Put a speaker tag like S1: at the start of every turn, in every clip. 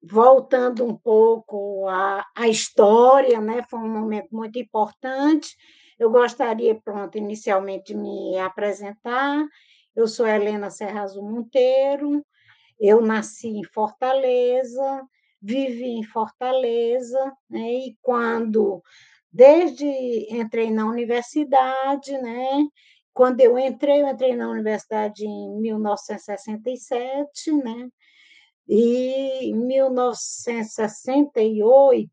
S1: voltando um pouco à história, né? Foi um momento muito importante. Eu gostaria, pronto, inicialmente de me apresentar. Eu sou Helena Serrazo Monteiro, eu nasci em Fortaleza, vivi em Fortaleza, né? E desde entrei na universidade, né? Quando eu entrei na universidade em 1967, né? E em 1968,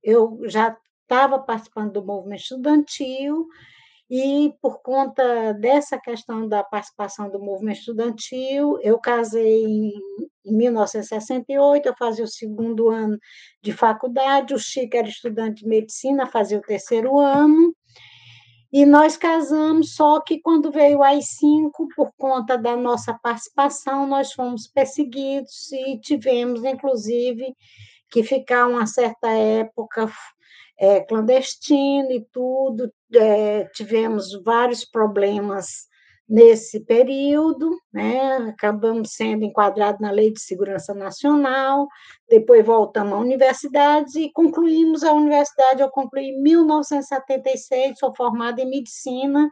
S1: eu já estava participando do movimento estudantil, e por conta dessa questão da participação do movimento estudantil, eu casei em 1968, eu fazia o segundo ano de faculdade, o Chico era estudante de medicina, fazia o terceiro ano, e nós casamos, só que quando veio o AI-5, por conta da nossa participação, nós fomos perseguidos e tivemos, inclusive, que ficar uma certa época clandestino e tudo. Tivemos vários problemas nesse período, né? Acabamos sendo enquadrados na Lei de Segurança Nacional, depois voltamos à universidade e concluímos a universidade. Eu concluí em 1976, sou formada em medicina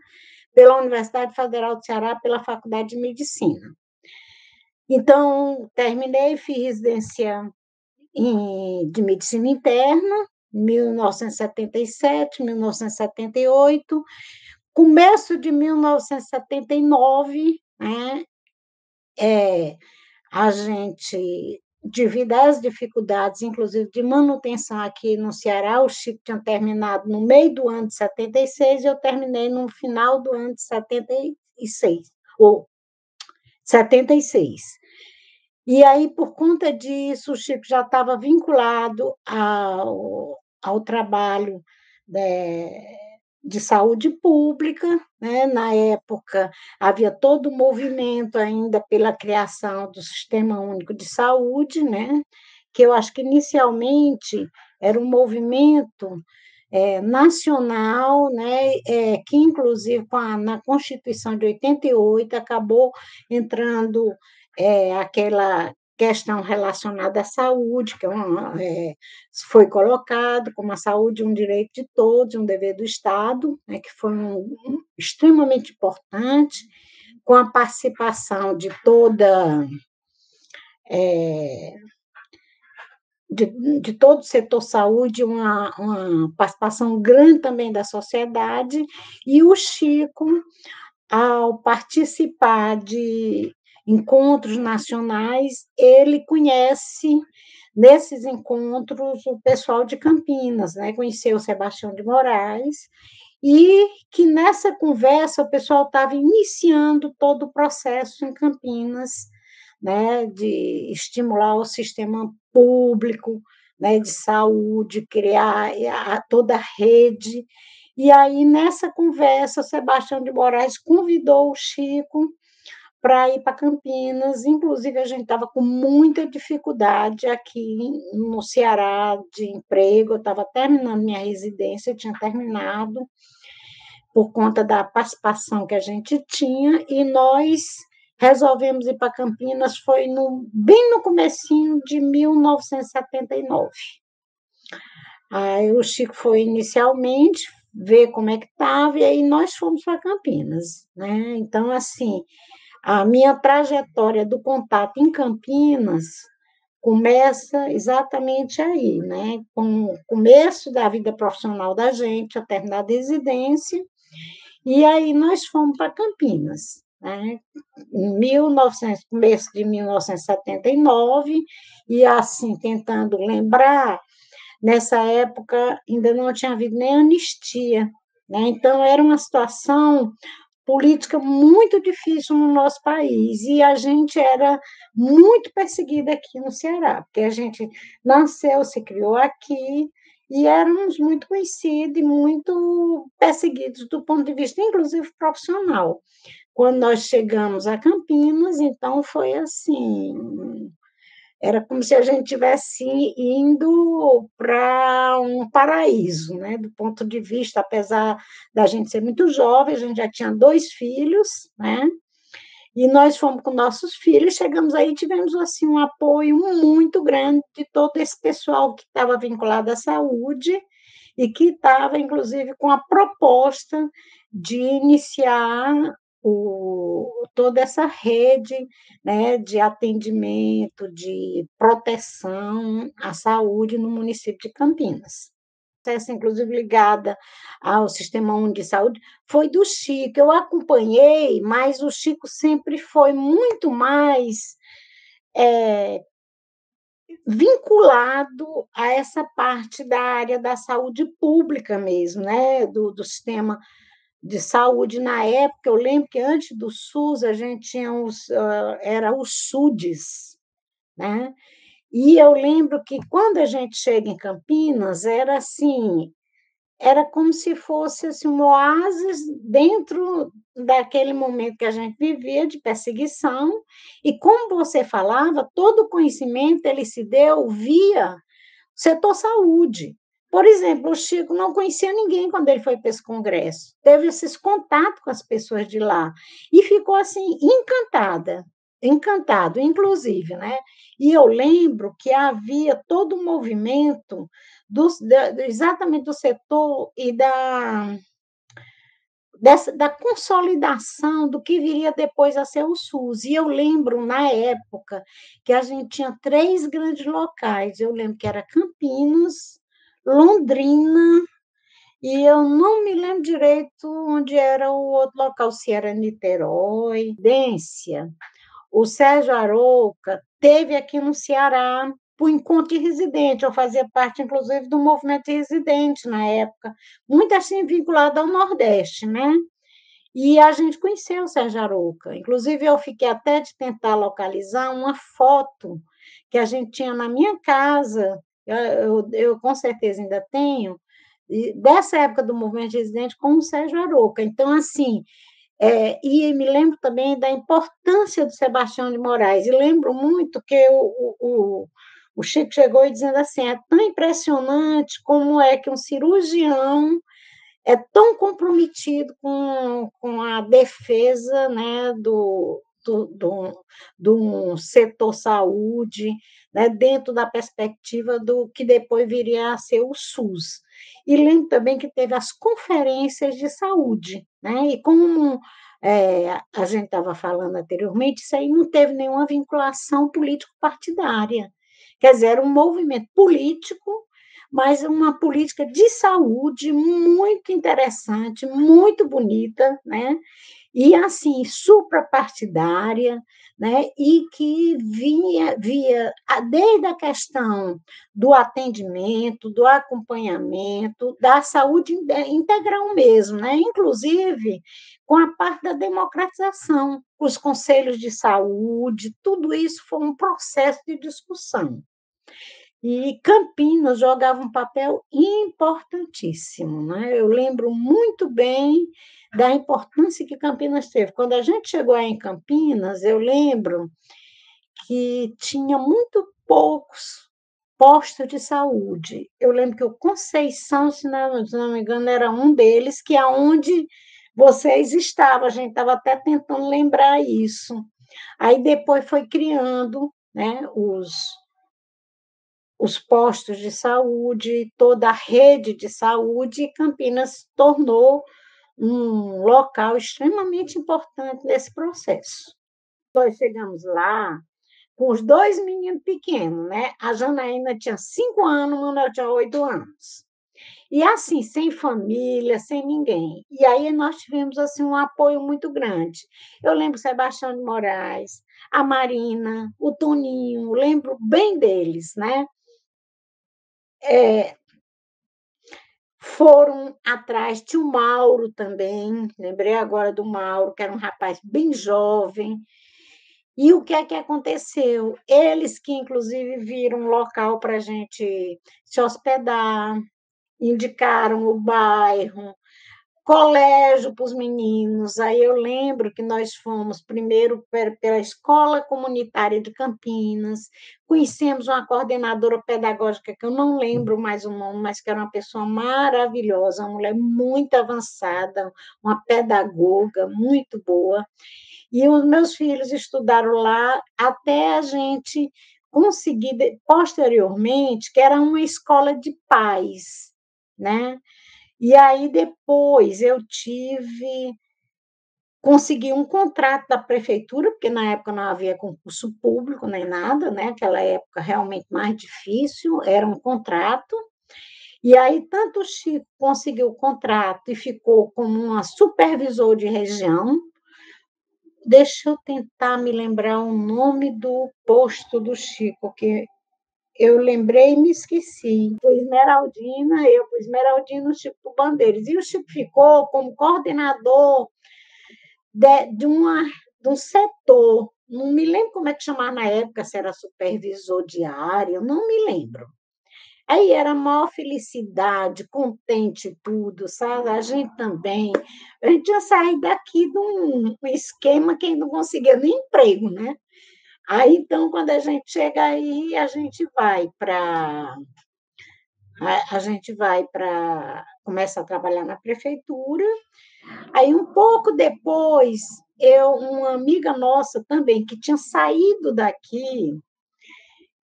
S1: pela Universidade Federal do Ceará, pela Faculdade de Medicina. Então, terminei, fiz residência de medicina interna, 1977, 1978, começo de 1979, né, a gente, devido às dificuldades, inclusive de manutenção aqui no Ceará, o Chico tinha terminado no meio do ano de 76 e eu terminei no final do ano de 76, ou 76. E aí, por conta disso, o Chico já estava vinculado ao trabalho de saúde pública, né? Na época, havia todo o movimento ainda pela criação do Sistema Único de Saúde, né? Que eu acho que inicialmente era um movimento nacional, né? Que inclusive na Constituição de 88 acabou entrando aquela questão relacionada à saúde, que foi colocado como a saúde um direito de todos, um dever do Estado, né, que foi extremamente importante, com a participação de toda de todo o setor saúde, uma participação grande também da sociedade, e o Chico, ao participar de encontros nacionais, ele conhece, nesses encontros, o pessoal de Campinas, né? Conheceu o Sebastião de Moraes, e que nessa conversa o pessoal estava iniciando todo o processo em Campinas, né? De estimular o sistema público, né? De saúde, criar toda a rede. E aí, nessa conversa, o Sebastião de Moraes convidou o Chico para ir para Campinas. Inclusive, a gente estava com muita dificuldade aqui no Ceará de emprego. Eu estava terminando minha residência, tinha terminado, por conta da participação que a gente tinha, e nós resolvemos ir para Campinas, foi bem no comecinho de 1979. Aí o Chico foi inicialmente ver como é que estava, e aí nós fomos para Campinas, né? Então, assim, a minha trajetória do contato em Campinas começa exatamente aí, né? Com o começo da vida profissional da gente, a terminar a residência, e aí nós fomos para Campinas, né? Em 1900, começo de 1979, e assim, tentando lembrar, nessa época ainda não tinha havido nem anistia, né? Então era uma situação política muito difícil no nosso país, e a gente era muito perseguida aqui no Ceará, porque a gente nasceu, se criou aqui, e éramos muito conhecidos e muito perseguidos do ponto de vista, inclusive, profissional. Quando nós chegamos a Campinas, então foi assim, era como se a gente estivesse indo para um paraíso, né? Do ponto de vista, apesar da gente ser muito jovem, a gente já tinha 2 filhos, né? E nós fomos com nossos filhos, chegamos aí e tivemos assim um apoio muito grande de todo esse pessoal que estava vinculado à saúde e que estava, inclusive, com a proposta de iniciar toda essa rede, né, de atendimento, de proteção à saúde no município de Campinas. Essa, inclusive, ligada ao Sistema Único de Saúde, foi do Chico. Eu acompanhei, mas o Chico sempre foi muito mais vinculado a essa parte da área da saúde pública mesmo, né? Do sistema de saúde. Na época, eu lembro que antes do SUS, a gente tinha era os SUDES, né? E eu lembro que quando a gente chega em Campinas, era assim, era como se fosse assim, um oásis dentro daquele momento que a gente vivia de perseguição, e como você falava, todo o conhecimento ele se deu via setor saúde. Por exemplo, o Chico não conhecia ninguém quando ele foi para esse congresso, teve esses contatos com as pessoas de lá e ficou assim encantada, encantado, inclusive, né? E eu lembro que havia todo um movimento exatamente do setor e da consolidação do que viria depois a ser o SUS. E eu lembro, na época, que a gente tinha três grandes locais. Eu lembro que era Campinas, Londrina, e eu não me lembro direito onde era o outro local, se era Niterói, Dência. O Sérgio Arouca teve aqui no Ceará para o encontro de residente. Eu fazia parte, inclusive, do movimento de residente na época, muito assim vinculado ao Nordeste, né? E a gente conheceu o Sérgio Arouca. Inclusive, eu fiquei até de tentar localizar uma foto que a gente tinha na minha casa, eu com certeza ainda tenho, dessa época do movimento residente com o Sérgio Arouca. Então, assim, e me lembro também da importância do Sebastião de Moraes, e lembro muito que o Chico chegou e dizendo assim, é tão impressionante como é que um cirurgião é tão comprometido com a defesa, né, do setor saúde, né, dentro da perspectiva do que depois viria a ser o SUS. E lembro também que teve as conferências de saúde, né, e como a gente estava falando anteriormente, isso aí não teve nenhuma vinculação político-partidária. Quer dizer, era um movimento político, mas uma política de saúde muito interessante, muito bonita, né? E assim, suprapartidária, né? E que via desde a questão do atendimento, do acompanhamento, da saúde integral mesmo, né? Inclusive com a parte da democratização, os conselhos de saúde, tudo isso foi um processo de discussão. E Campinas jogava um papel importantíssimo, né? Eu lembro muito bem da importância que Campinas teve. Quando a gente chegou aí em Campinas, eu lembro que tinha muito poucos postos de saúde. Eu lembro que o Conceição, se não me engano, era um deles, que é onde vocês estavam. A gente estava até tentando lembrar isso. Aí depois foi criando, né, os postos de saúde, toda a rede de saúde, e Campinas tornou um local extremamente importante nesse processo. Nós chegamos lá com os dois meninos pequenos, né? A Janaína tinha 5 anos, o Manuel tinha 8 anos. E assim, sem família, sem ninguém. E aí nós tivemos assim um apoio muito grande. Eu lembro Sebastião de Moraes, a Marina, o Toninho, lembro bem deles, né? Foram atrás, tinha o Mauro também, lembrei agora do Mauro, que era um rapaz bem jovem. E o que é que aconteceu? Eles que, inclusive, viram um local para a gente se hospedar, indicaram o bairro, colégio para os meninos. Aí eu lembro que nós fomos primeiro pela Escola Comunitária de Campinas, conhecemos uma coordenadora pedagógica, que eu não lembro mais o nome, mas que era uma pessoa maravilhosa, uma mulher muito avançada, uma pedagoga muito boa. E os meus filhos estudaram lá até a gente conseguir, posteriormente, que era uma escola de pais, né? E aí depois eu consegui um contrato da prefeitura, porque na época não havia concurso público nem nada, né? Aquela época realmente mais difícil, era um contrato. E aí, tanto o Chico conseguiu o contrato e ficou como uma supervisor de região. Deixa eu tentar me lembrar o nome do posto do Chico, que eu lembrei e me esqueci. Foi Esmeraldina, eu fui Esmeraldina, o Chico Bandeiras. E o Chico ficou como coordenador de um setor. Não me lembro como é que chamava na época, se era supervisor de área, não me lembro. Aí era a maior felicidade, contente e tudo, sabe? A gente também. A gente tinha saído daqui de um esquema que não conseguia nem emprego, né? Aí, então, quando a gente chega aí, a gente vai para começa a trabalhar na prefeitura. Aí, um pouco depois, uma amiga nossa também, que tinha saído daqui,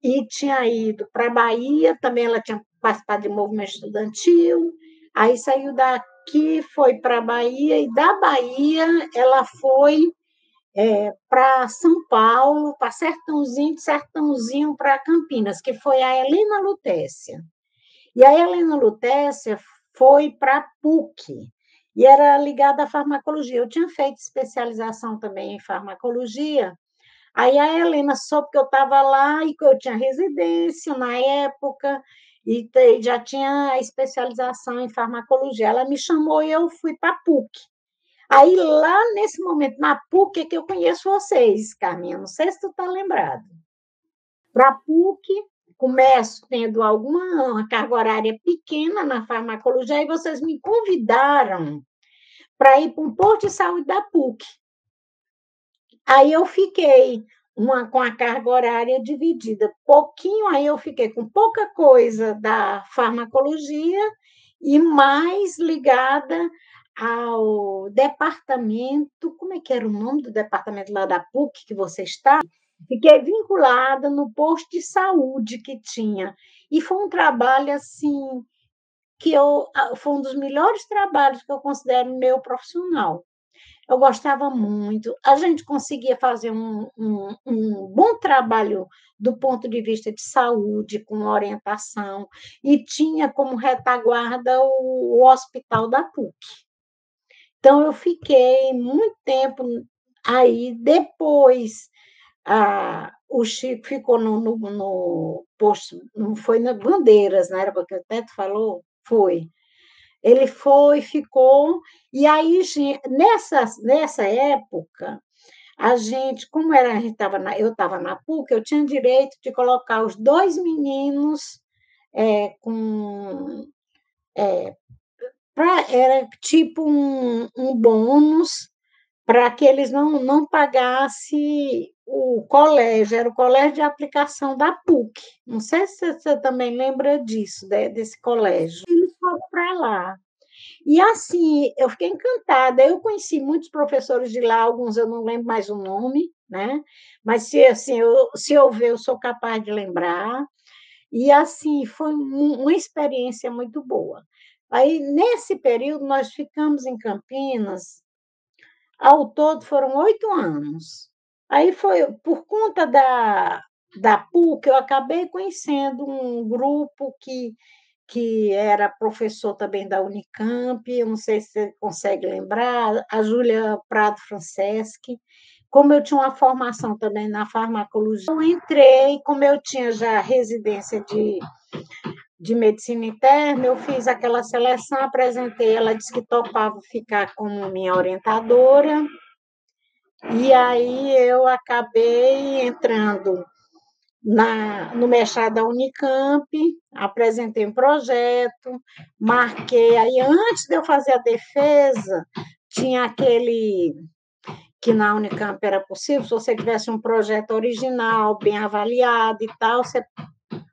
S1: e tinha ido para a Bahia, também ela tinha participado de movimento estudantil, aí saiu daqui, foi para a Bahia, e da Bahia ela foi para São Paulo, para Sertãozinho, de Sertãozinho para Campinas, que foi a Helena Lutécia. E a Helena Lutécia foi para a PUC, e era ligada à farmacologia. Eu tinha feito especialização também em farmacologia. Aí a Helena soube que eu estava lá e que eu tinha residência na época e já tinha a especialização em farmacologia. Ela me chamou e eu fui para a PUC. Aí lá nesse momento, na PUC, é que eu conheço vocês, Carminha. Não sei se tu está lembrado. Para a PUC, começo tendo uma carga horária pequena na farmacologia, e vocês me convidaram para ir para um posto de saúde da PUC. Aí eu fiquei com a carga horária dividida. Pouquinho, aí eu fiquei com pouca coisa da farmacologia e mais ligada ao departamento, como é que era o nome do departamento lá da PUC que você está? Fiquei vinculada no posto de saúde que tinha. E foi um trabalho assim foi um dos melhores trabalhos que eu considero meu profissional. Eu gostava muito. A gente conseguia fazer um bom trabalho do ponto de vista de saúde, com orientação, e tinha como retaguarda o Hospital da PUC. Então, eu fiquei muito tempo aí. Depois, o Chico ficou no posto, não foi na Bandeiras, na época que o Teto falou? Foi. Ele foi, ficou, e aí, nessa época, a gente, como era, eu estava na PUC, eu tinha direito de colocar os dois meninos com. Era tipo um bônus para que eles não pagassem o colégio, era o colégio de aplicação da PUC. Não sei se você também lembra disso, desse colégio. Eles foram para lá. E assim, eu fiquei encantada. Eu conheci muitos professores de lá, alguns eu não lembro mais o nome, né? Mas se eu ver, eu sou capaz de lembrar. E assim, foi uma experiência muito boa. Aí, nesse período, nós ficamos em Campinas, ao todo foram 8 anos. Aí foi por conta da PUC, eu acabei conhecendo um grupo que era professor também da Unicamp, eu não sei se você consegue lembrar, a Júlia Prado Franceschi. Como eu tinha uma formação também na farmacologia, eu entrei, como eu tinha já residência de medicina interna, eu fiz aquela seleção, apresentei, ela disse que topava ficar como minha orientadora, e aí eu acabei entrando no mestrado da Unicamp, apresentei um projeto, marquei. Aí, antes de eu fazer a defesa, tinha aquele que na Unicamp era possível, se você tivesse um projeto original, bem avaliado e tal, você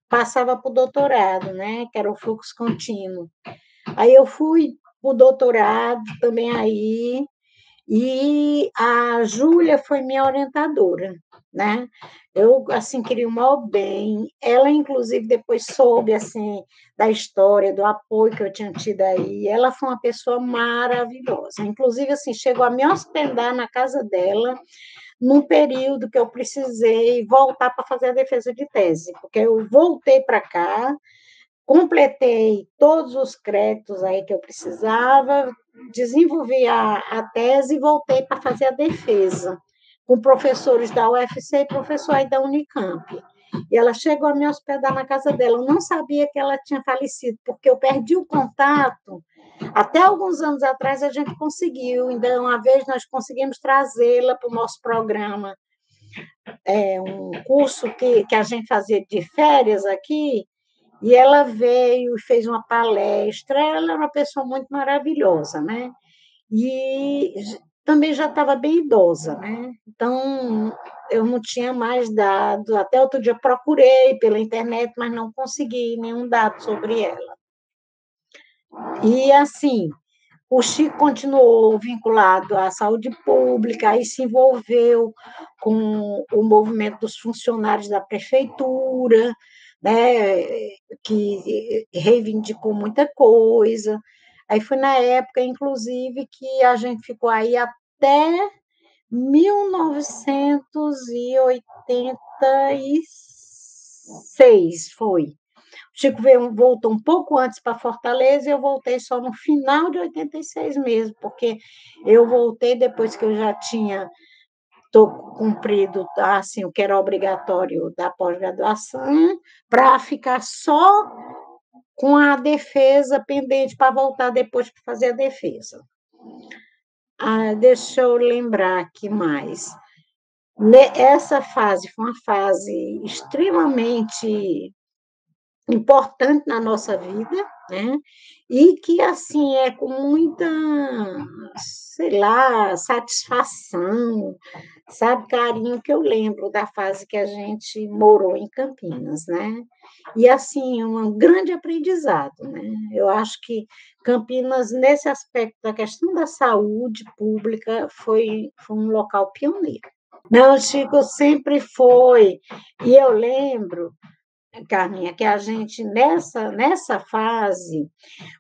S1: passava para o doutorado, né? Que era o fluxo contínuo. Aí eu fui para o doutorado também aí, E a Júlia foi minha orientadora, né? Eu, assim, queria o maior bem. Ela, inclusive, depois soube, assim, da história, do apoio que eu tinha tido aí. Ela foi uma pessoa maravilhosa. Inclusive, assim, chegou a me hospedar na casa dela num período que eu precisei voltar para fazer a defesa de tese, porque eu voltei para cá, completei todos os créditos aí que eu precisava, desenvolvi a tese e voltei para fazer a defesa, com professores da UFC e professor aí da Unicamp. E ela chegou a me hospedar na casa dela. Eu não sabia que ela tinha falecido, porque eu perdi o contato. Até alguns anos atrás a gente conseguiu, ainda uma vez nós conseguimos trazê-la para o nosso programa, um curso que a gente fazia de férias aqui, e ela veio e fez uma palestra. Ela é uma pessoa muito maravilhosa, né? E também já estava bem idosa, né? Então, eu não tinha mais dados. Até outro dia procurei pela internet, mas não consegui nenhum dado sobre ela. E, assim, o Chico continuou vinculado à saúde pública e se envolveu com o movimento dos funcionários da prefeitura, né, que reivindicou muita coisa. Aí foi na época, inclusive, que a gente ficou aí até 1986, foi. Chico voltou um pouco antes para Fortaleza e eu voltei só no final de 86 mesmo, porque eu voltei depois que eu já tinha cumprido assim, o que era obrigatório da pós-graduação, para ficar só com a defesa pendente para voltar depois para fazer a defesa. Deixa eu lembrar aqui mais. Essa fase foi uma fase extremamente importante na nossa vida, né? E que, assim, é com muita, sei lá, satisfação, sabe, carinho, que eu lembro da fase que a gente morou em Campinas, né? E, assim, um grande aprendizado, né? Eu acho que Campinas, nesse aspecto da questão da saúde pública, foi um local pioneiro. Não, Chico sempre foi. E eu lembro, Carminha, que a gente, nessa fase,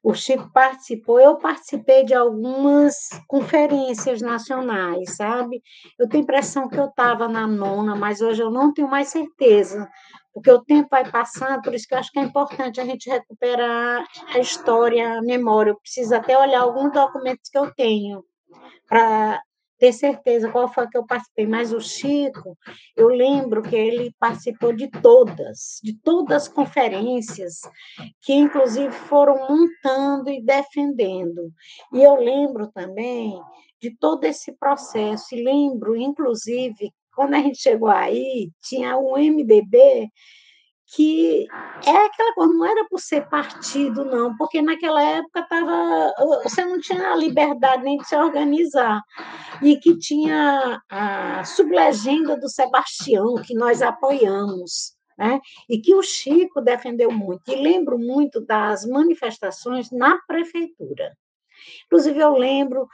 S1: o Chico participou, eu participei de algumas conferências nacionais, sabe? Eu tenho a impressão que eu estava na nona, mas hoje eu não tenho mais certeza, porque o tempo vai passando, por isso que eu acho que é importante a gente recuperar a história, a memória. Eu preciso até olhar alguns documentos que eu tenho para ter certeza qual foi que eu participei. Mas o Chico, eu lembro que ele participou de todas as conferências, que inclusive foram montando e defendendo. E eu lembro também de todo esse processo, e lembro, inclusive, quando a gente chegou aí, tinha o MDB, que é aquela coisa, não era por ser partido, não, porque naquela época você não tinha a liberdade nem de se organizar, e que tinha a sublegenda do Sebastião, que nós apoiamos, né? E que o Chico defendeu muito. E lembro muito das manifestações na prefeitura. Inclusive, eu lembro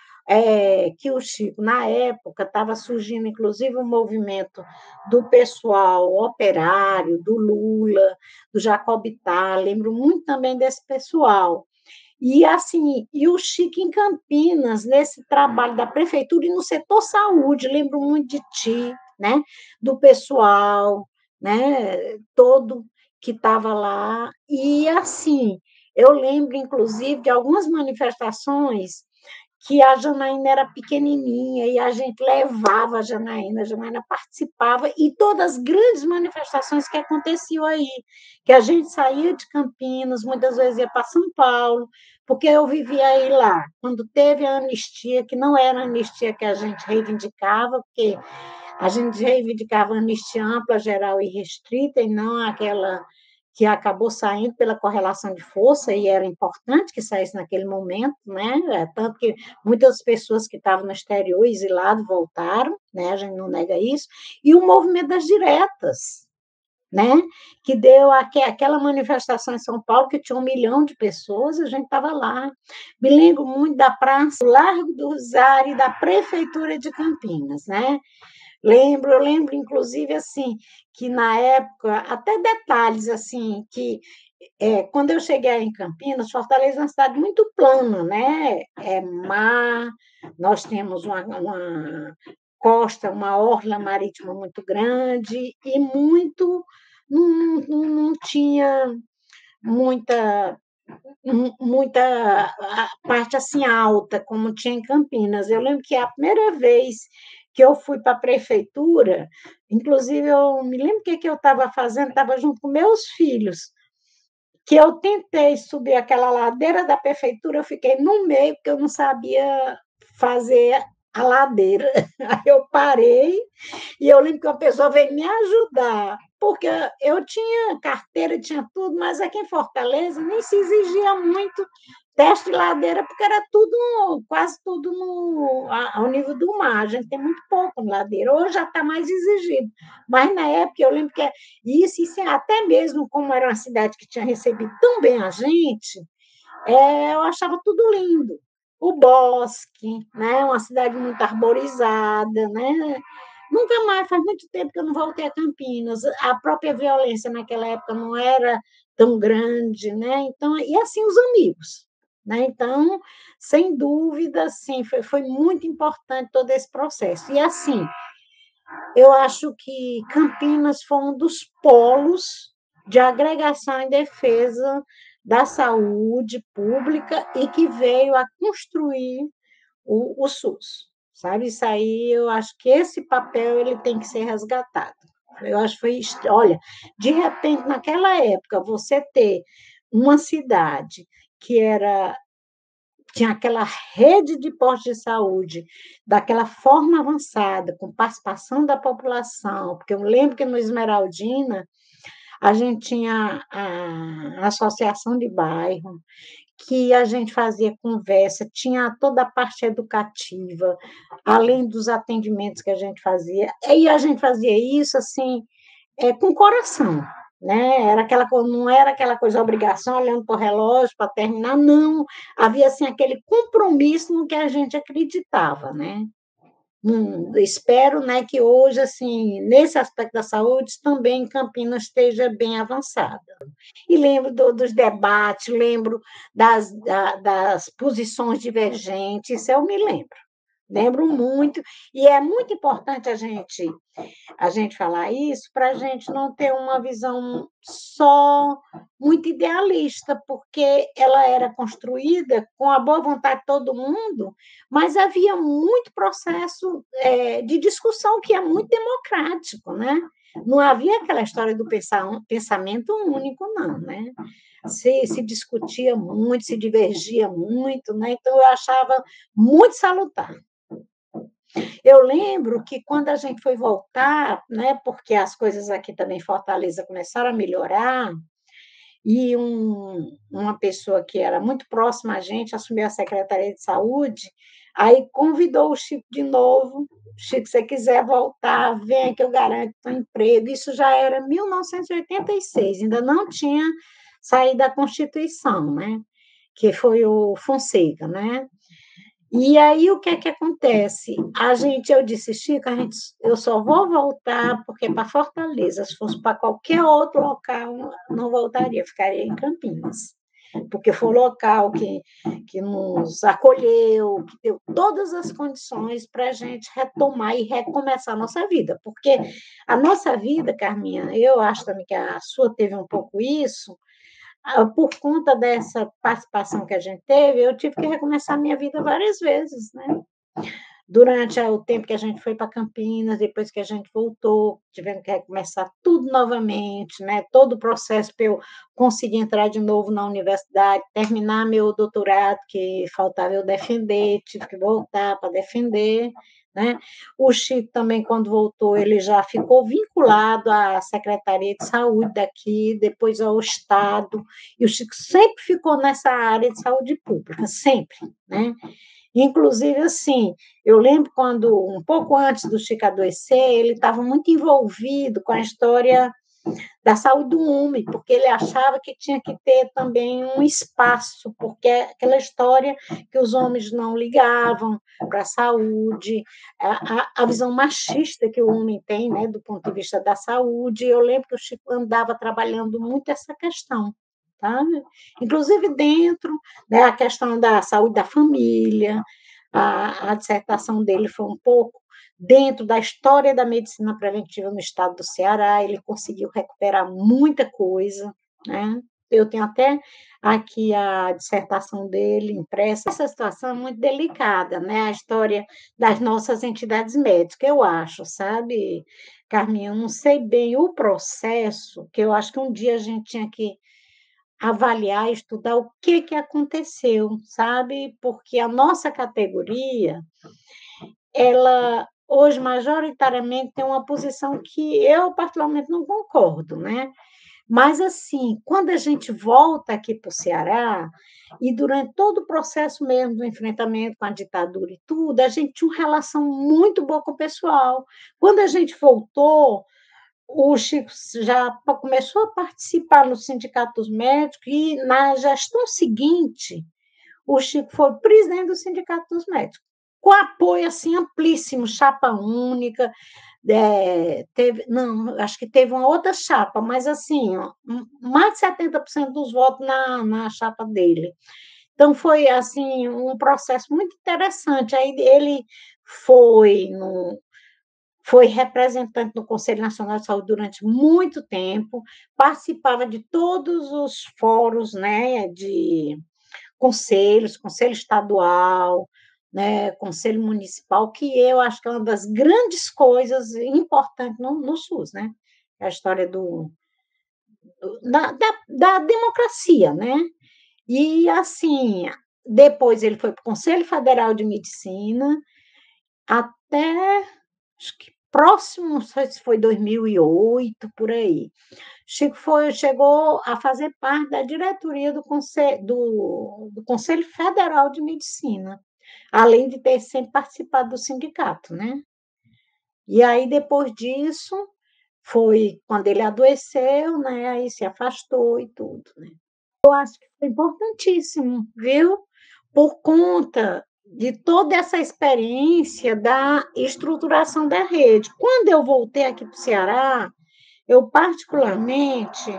S1: que o Chico, na época, estava surgindo, inclusive, um movimento do pessoal operário, do Lula, do Jacobitá, lembro muito também desse pessoal. E assim, e o Chico em Campinas, nesse trabalho da prefeitura e no setor saúde, lembro muito de ti, né? Do pessoal, né? Todo que estava lá. E assim, eu lembro, inclusive, de algumas manifestações que a Janaína era pequenininha e a gente levava a Janaína participava, e todas as grandes manifestações que aconteciam aí, que a gente saía de Campinas, muitas vezes ia para São Paulo, porque eu vivia aí lá. Quando teve a anistia, que não era a anistia que a gente reivindicava, porque a gente reivindicava a anistia ampla, geral e restrita, e não aquela que acabou saindo pela correlação de força, e era importante que saísse naquele momento, né? Tanto que muitas pessoas que estavam no exterior, exilados, voltaram, né? A gente não nega isso, e o movimento das diretas, né? Que deu aquela manifestação em São Paulo, que tinha 1 milhão de pessoas, a gente estava lá. Me lembro muito da praça, do Largo do Rosário e da Prefeitura de Campinas, né? Eu lembro, inclusive, assim, que na época, até detalhes, assim, que quando eu cheguei em Campinas, Fortaleza é uma cidade muito plana, né? É mar, nós temos uma costa, uma orla marítima muito grande e muito, não tinha muita, muita parte assim alta, como tinha em Campinas. Eu lembro que a primeira vez que eu fui para a prefeitura, inclusive eu me lembro o que eu estava fazendo, estava junto com meus filhos, que eu tentei subir aquela ladeira da prefeitura, eu fiquei no meio, porque eu não sabia fazer a ladeira. Aí eu parei e eu lembro que uma pessoa veio me ajudar, porque eu tinha carteira, tinha tudo, mas aqui em Fortaleza nem se exigia muito teste de ladeira, porque era tudo, quase tudo ao nível do mar. A gente tem muito pouco em ladeira. Hoje já está mais exigido. Mas na época eu lembro que isso até mesmo como era uma cidade que tinha recebido tão bem a gente, eu achava tudo lindo. O bosque, né? Uma cidade muito arborizada, né? Nunca mais, faz muito tempo que eu não voltei a Campinas. A própria violência naquela época não era tão grande, né? Então, e assim os amigos, né? Então, sem dúvida, assim, foi muito importante todo esse processo. E assim, eu acho que Campinas foi um dos polos de agregação em defesa da saúde pública e que veio a construir o SUS, sabe? Isso aí, eu acho que esse papel ele tem que ser resgatado. Eu acho que foi, olha, de repente, naquela época, você ter uma cidade que tinha aquela rede de postos de saúde daquela forma avançada, com participação da população, porque eu lembro que no Esmeraldina a gente tinha a associação de bairro, que a gente fazia conversa, tinha toda a parte educativa, além dos atendimentos que a gente fazia, e a gente fazia isso assim, com coração, né? Não era aquela coisa obrigação, olhando para o relógio para terminar, não. Havia assim aquele compromisso no que a gente acreditava, né? Espero, né, que hoje, assim, nesse aspecto da saúde, também Campinas esteja bem avançada. E lembro dos debates, lembro das posições divergentes, isso eu me lembro. Lembro muito, e é muito importante a gente falar isso para a gente não ter uma visão só muito idealista, porque ela era construída com a boa vontade de todo mundo, mas havia muito processo de discussão que é muito democrático, né? Não havia aquela história do pensamento único, não, né? Se discutia muito, se divergia muito, né? Então eu achava muito salutar. Eu lembro que quando a gente foi voltar, né, porque as coisas aqui também em Fortaleza começaram a melhorar, e uma pessoa que era muito próxima a gente assumiu a Secretaria de Saúde, aí convidou o Chico de novo. Chico, se você quiser voltar, vem que eu garanto um emprego. Isso já era 1986, ainda não tinha saído da Constituição, né? Que foi o Fonseca, né? E aí o que é que acontece? Eu disse, Chico, eu só vou voltar porque para Fortaleza, se fosse para qualquer outro local, não voltaria, ficaria em Campinas. Porque foi o local que nos acolheu, que deu todas as condições para a gente retomar e recomeçar a nossa vida. Porque a nossa vida, Carminha, eu acho também que a sua teve um pouco isso, por conta dessa participação que a gente teve, eu tive que recomeçar a minha vida várias vezes, né? Durante o tempo que a gente foi para Campinas, depois que a gente voltou, tivemos que recomeçar tudo novamente, né? Todo o processo para eu conseguir entrar de novo na universidade, terminar meu doutorado, que faltava eu defender, tive que voltar para defender, né? O Chico também, quando voltou, ele já ficou vinculado à Secretaria de Saúde daqui, depois ao Estado, e o Chico sempre ficou nessa área de saúde pública, sempre, né? Inclusive, assim, eu lembro quando, um pouco antes do Chico adoecer, ele estava muito envolvido com a história da saúde do homem, porque ele achava que tinha que ter também um espaço, porque aquela história que os homens não ligavam para a saúde, a visão machista que o homem tem, né, do ponto de vista da saúde. Eu lembro que o Chico andava trabalhando muito essa questão, tá? Inclusive dentro, né, a questão da saúde da família, a dissertação dele foi um pouco dentro da história da medicina preventiva no estado do Ceará. Ele conseguiu recuperar muita coisa, né? Eu tenho até aqui a dissertação dele impressa. Essa situação é muito delicada, né? A história das nossas entidades médicas, eu acho, sabe, Carminha? Eu não sei bem o processo, que eu acho que um dia a gente tinha que avaliar, estudar o que que aconteceu, sabe? Porque a nossa categoria, ela hoje majoritariamente tem uma posição que eu particularmente não concordo, né? Mas assim, quando a gente volta aqui para o Ceará e durante todo o processo mesmo do enfrentamento com a ditadura e tudo, a gente tinha uma relação muito boa com o pessoal. Quando a gente voltou, o Chico já começou a participar no Sindicato dos Médicos e na gestão seguinte o Chico foi presidente do Sindicato dos Médicos, com apoio assim amplíssimo, chapa única, teve, não, acho que teve uma outra chapa, mas assim, ó, mais de 70% dos votos na chapa dele. Então foi assim um processo muito interessante. Aí ele foi no, foi representante no Conselho Nacional de Saúde durante muito tempo, participava de todos os fóruns, né, de conselhos, conselho estadual, né, conselho municipal, que eu acho que é uma das grandes coisas importantes no SUS, né? É a história da democracia, né? E, assim, depois ele foi para o Conselho Federal de Medicina, até, acho que próximo, não sei se foi 2008, por aí. Chico chegou a fazer parte da diretoria do Conselho Federal de Medicina, além de ter sempre participado do sindicato, né? E aí, depois disso, foi quando ele adoeceu, né? Aí se afastou e tudo, né? Eu acho que foi importantíssimo, viu? Por conta de toda essa experiência da estruturação da rede. Quando eu voltei aqui para o Ceará, eu particularmente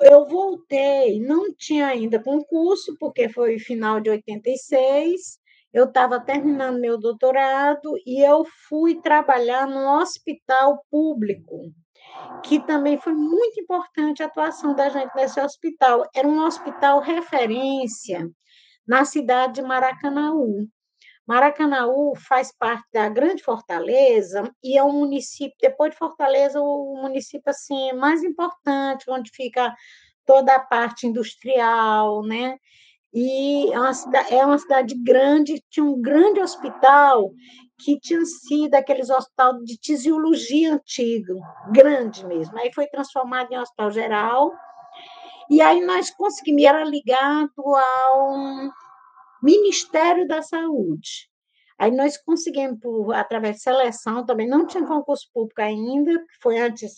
S1: eu voltei, não tinha ainda concurso, porque foi final de 86, eu estava terminando meu doutorado e eu fui trabalhar no hospital público, que também foi muito importante a atuação da gente nesse hospital. Era um hospital referência na cidade de Maracanaú. Maracanaú faz parte da Grande Fortaleza e é um município, depois de Fortaleza, o município assim mais importante, onde fica toda a parte industrial, né? E é uma cidade grande, tinha um grande hospital que tinha sido aqueles hospital de tisiologia antigo, grande mesmo. Aí foi transformado em hospital geral, e aí nós conseguimos, era ligado ao Ministério da Saúde. Aí nós conseguimos, através de seleção, também não tinha concurso público ainda, que foi antes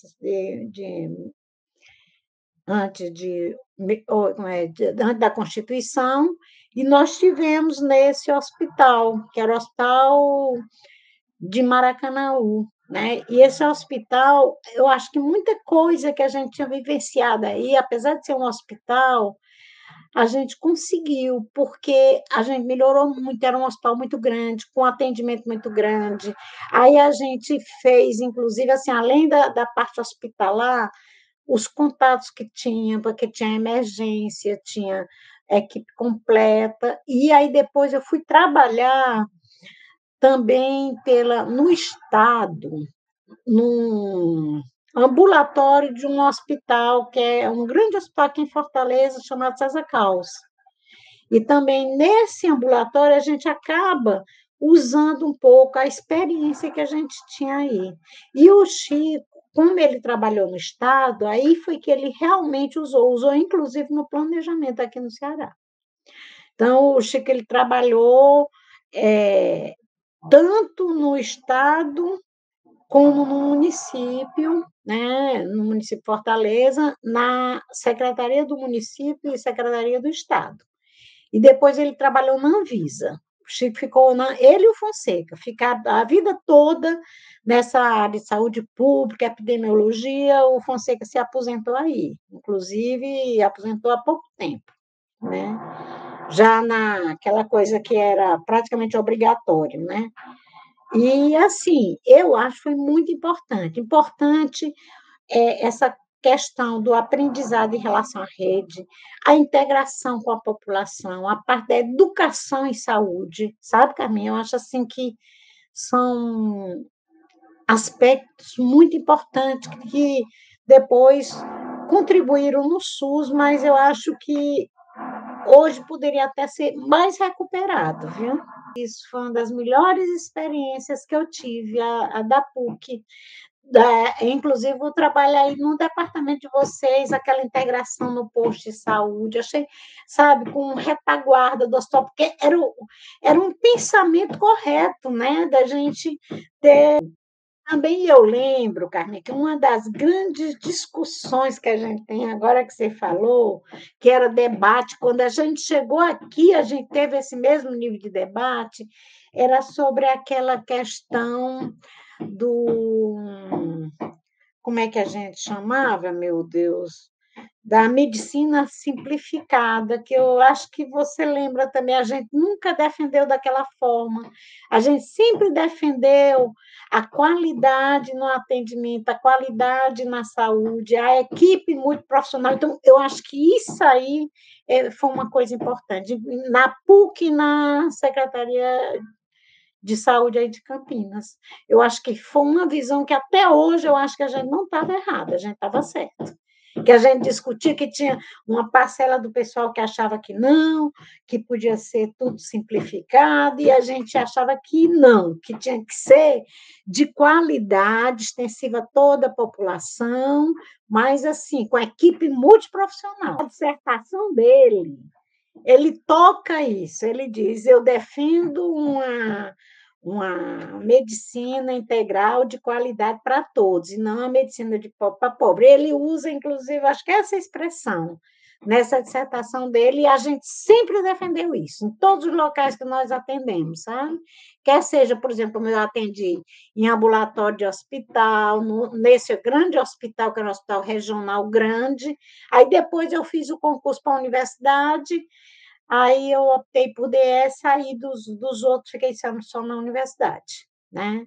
S1: da Constituição, e nós tivemos nesse hospital, que era o Hospital de Maracanaú, né? E esse hospital, eu acho que muita coisa que a gente tinha vivenciado aí, apesar de ser um hospital, a gente conseguiu, porque a gente melhorou muito, era um hospital muito grande, com atendimento muito grande. Aí a gente fez, inclusive, assim, além da parte hospitalar, os contatos que tinha, porque tinha emergência, tinha equipe completa. E aí depois eu fui trabalhar também no Estado, num ambulatório de um hospital, que é um grande hospital aqui em Fortaleza, chamado César Caos. E também nesse ambulatório a gente acaba usando um pouco a experiência que a gente tinha aí. E o Chico, como ele trabalhou no Estado, aí foi que ele realmente usou inclusive no planejamento aqui no Ceará. Então, o Chico ele trabalhou tanto no Estado como no município, né, no município de Fortaleza, na Secretaria do Município e Secretaria do Estado. E depois ele trabalhou na Anvisa. O Chico ficou ele e o Fonseca ficaram a vida toda nessa área de saúde pública, epidemiologia. O Fonseca se aposentou aí, inclusive aposentou há pouco tempo, né? Já naquela coisa que era praticamente obrigatório, né? E assim, eu acho que foi muito importante. Importante essa questão do aprendizado em relação à rede, a integração com a população, a parte da educação em saúde, sabe, Carminha? Eu acho assim que são aspectos muito importantes que depois contribuíram no SUS, mas eu acho que hoje poderia até ser mais recuperado, viu? Isso foi uma das melhores experiências que eu tive, a da PUC. Inclusive, vou trabalhar aí no departamento de vocês, aquela integração no posto de saúde. Achei, sabe, com retaguarda do hospital, porque era um pensamento correto, né, da gente ter. Também eu lembro, Carmen, que uma das grandes discussões que a gente tem agora que você falou, que era debate, quando a gente chegou aqui, a gente teve esse mesmo nível de debate, era sobre aquela questão do. Como é que a gente chamava, meu Deus? Da medicina simplificada, que eu acho que você lembra também, a gente nunca defendeu daquela forma, a gente sempre defendeu a qualidade no atendimento, a qualidade na saúde, a equipe muito profissional. Então, eu acho que isso aí foi uma coisa importante. Na PUC e na Secretaria de Saúde aí de Campinas. Eu acho que foi uma visão que até hoje eu acho que a gente não estava errada, a gente estava certo. Que a gente discutia que tinha uma parcela do pessoal que achava que não, que podia ser tudo simplificado, e a gente achava que não, que tinha que ser de qualidade, extensiva a toda a população, mas assim, com a equipe multiprofissional. A dissertação dele, ele toca isso, ele diz: eu defendo uma medicina integral de qualidade para todos, e não a medicina de pobre para pobre. Ele usa, inclusive, acho que é essa expressão nessa dissertação dele, e a gente sempre defendeu isso, em todos os locais que nós atendemos, sabe? Quer seja, por exemplo, como eu atendi em ambulatório de hospital, nesse grande hospital, que era um hospital regional grande, aí depois eu fiz o concurso para a universidade. Aí eu optei por DS, saí dos outros, fiquei só na universidade, né?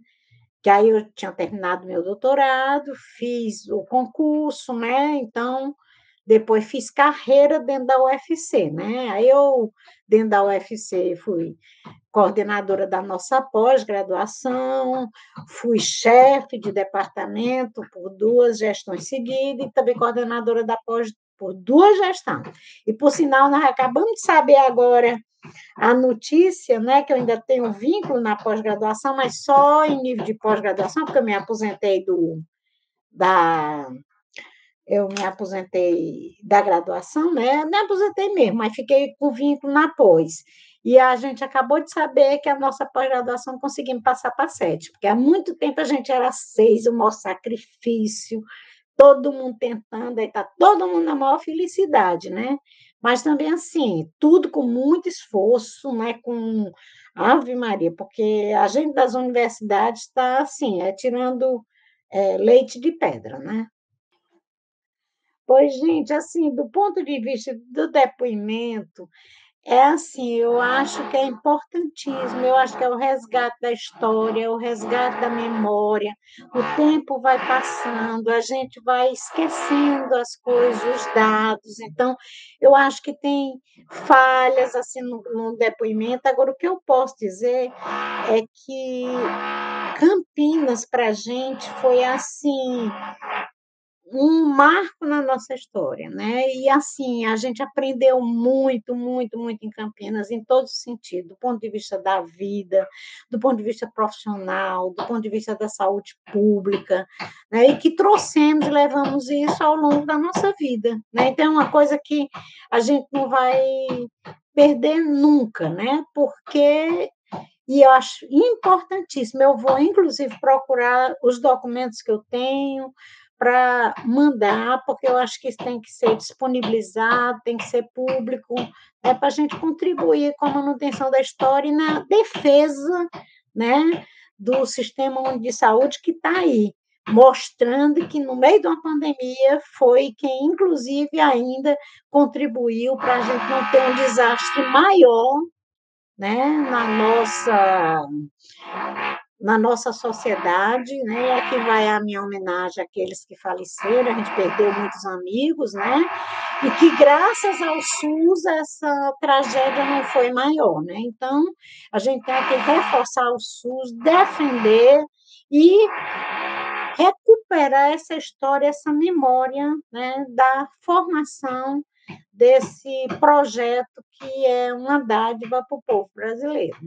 S1: Que aí eu tinha terminado meu doutorado, fiz o concurso, né? Então, depois fiz carreira dentro da UFC, né? Aí eu, dentro da UFC, fui coordenadora da nossa pós-graduação, fui chefe de departamento por 2 gestões seguidas e também coordenadora da pós por 2 gestões. E, por sinal, nós acabamos de saber agora a notícia, né, que eu ainda tenho um vínculo na pós-graduação, mas só em nível de pós-graduação, porque eu me aposentei da eu me aposentei da graduação, né? Me aposentei mesmo, mas fiquei com vínculo na pós. E a gente acabou de saber que a nossa pós-graduação conseguimos passar para 7, porque há muito tempo a gente era 6, o maior sacrifício, todo mundo tentando, aí está todo mundo na maior felicidade, né? Mas também, assim, tudo com muito esforço, né? Com Ave Maria, porque a gente das universidades está, assim, tirando leite de pedra, né? Pois, gente, assim, do ponto de vista do depoimento, é assim, eu acho que é importantíssimo, eu acho que é o resgate da história, é o resgate da memória. O tempo vai passando, a gente vai esquecendo as coisas, os dados. Então, eu acho que tem falhas assim no depoimento. Agora, o que eu posso dizer é que Campinas, para a gente, foi assim um marco na nossa história, né? E assim, a gente aprendeu muito, muito, muito em Campinas, em todos os sentidos, do ponto de vista da vida, do ponto de vista profissional, do ponto de vista da saúde pública, né? E que trouxemos e levamos isso ao longo da nossa vida, né? Então, é uma coisa que a gente não vai perder nunca, né? Porque E eu acho importantíssimo. Eu vou, inclusive, procurar os documentos que eu tenho para mandar, porque eu acho que isso tem que ser disponibilizado, tem que ser público, para a gente contribuir com a manutenção da história e na defesa, né, do sistema único de saúde que está aí, mostrando que no meio de uma pandemia foi quem, inclusive, ainda contribuiu para a gente não ter um desastre maior, né, na nossa sociedade, né? E aqui vai a minha homenagem àqueles que faleceram, a gente perdeu muitos amigos, né? E que graças ao SUS essa tragédia não foi maior, né? Então, a gente tem que reforçar o SUS, defender e recuperar essa história, essa memória, né, da formação desse projeto que é uma dádiva para o povo brasileiro.